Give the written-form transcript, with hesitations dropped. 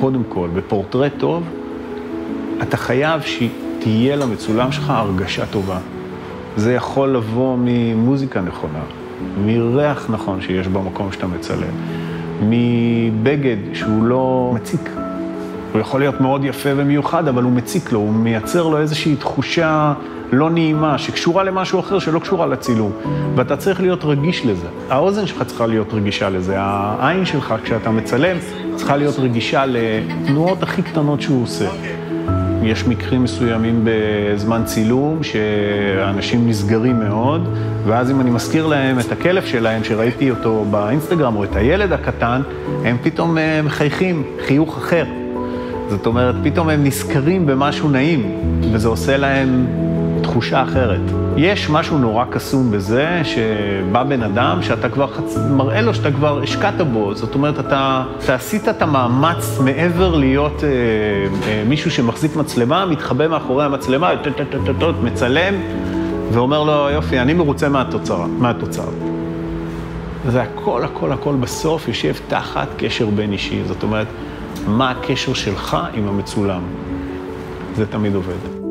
קודם כל, בפורטרט טוב, אתה חייב שתהיה למצולם שלך הרגשה טובה. זה יכול לבוא ממוזיקה נכונה, מריח נכון שיש במקום שאתה מצלם, מבגד שהוא לא מציק. הוא יכול להיות מאוד יפה ומיוחד, אבל הוא מציק לו, הוא מייצר לו איזושהי תחושה לא נעימה, שקשורה למשהו אחר שלא קשורה לצילום. ואתה צריך להיות רגיש לזה. האוזן שלך צריכה להיות רגישה לזה. העין שלך, כשאתה מצלם, צריכה להיות רגישה לתנועות הכי קטנות שהוא עושה. יש מקרים מסוימים בזמן צילום שאנשים נסגרים מאוד, ואז אם אני מזכיר להם את הכלב שלהם שראיתי אותו באינסטגרם, או את הילד הקטן, הם פתאום מחייכים חיוך אחר. זאת אומרת, פתאום הם נזכרים במשהו נעים, וזה עושה להם תחושה אחרת. יש משהו נורא קסום בזה, שבא בן אדם שאתה כבר מראה לו שאתה כבר השקעת בו. זאת אומרת, אתה עשית את המאמץ מעבר להיות מישהו שמחזיק מצלמה, מתחבא מאחורי המצלמה, מצלם, ואומר לו, יופי, אני מרוצה מהתוצר. זה הכל בסוף יושב תחת קשר בין אישי. זאת אומרת, מה הקשר שלך עם המצולם? זה תמיד עובד.